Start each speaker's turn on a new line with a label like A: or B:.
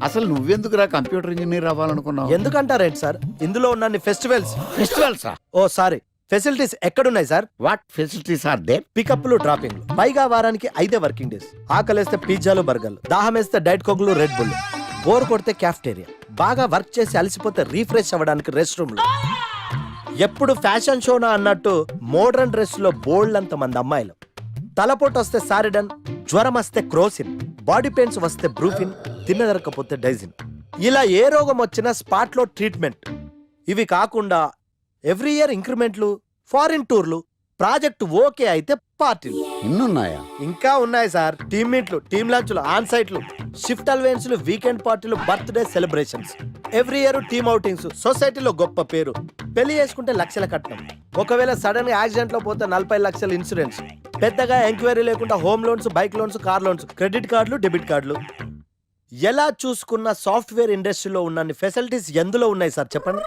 A: అసలు నువ్వెందుకురా computer engineer అవ్వాలనుకున్నావు?
B: ఎందుకంటారేంటి సార్, ఇందులో ఉన్న ఫెస్టివల్స్
A: ఫెస్టివల్సా?
B: ఓ సారీ ఫెసిలిటీస్ ఎక్కడున్నాయి sir?
A: What facilities are there?
B: పికప్లు డ్రాపింగ్లు, పైగా వారానికి 5 వర్కింగ్ డేస్. ఆకలేస్తే పిజ్జాలు బర్గర్లు, దాహం వేస్తే డైట్ కోక్లు రెడ్ బుల్, బోర్ కొడితే క్యాఫ్టేరియా, బాగా వర్క్ చేసి అలసిపోతే రీఫ్రెష్ అవ్వడానికి రెస్ట్ రూమ్లు. ఎప్పుడు ఫ్యాషన్ షోనా అన్నట్టు మోడర్న్ డ్రెస్ లో బోల్డ్ అంత మంది అమ్మాయిలు. తలపోటు వస్తే సారిడన్, జ్వరం వస్తే క్రోసిన్, బాడీ పెయిన్స్ వస్తే బ్రూఫిన్, తిన్నదరకపోతే డైజిన్. ఇలా ఏ రోగం వచ్చినా స్పాట్ లో ట్రీట్మెంట్. ఇవి కాకుండా ఎవ్రీ ఇయర్ ఇంక్రిమెంట్లు, ఫారిన్ టూర్లు, ప్రాజెక్ట్ ఓకే అయితే పార్టీలు.
A: ఇన్నున్నాయా?
B: ఇంకా ఉన్నాయి సార్. టీమ్ మీట్లు, టీమ్ లంచ్లు, ఆన్ సైట్లు, షిఫ్ట్ అలవెన్స్లు, వీకెండ్ పార్టీలు, birthday celebrations, every year team outings, సొసైటీలో గొప్ప పేరు. పెళ్లి చేసుకుంటే లక్షల కట్నం, ఒకవేళ సడన్ యాక్సిడెంట్ లో పోతే 40 లక్షల ఇన్సూరెన్స్, పెద్దగా ఎంక్వైరీ లేకుండా home loans, bike loans, car loans, credit కార్డులు, డెబిట్ కార్డులు. ఎలా చూసుకున్న సాఫ్ట్వేర్ ఇండస్ట్రీలో ఉన్న ఫెసిలిటీస్ ఎందులో ఉన్నాయి సార్ చెప్పండి?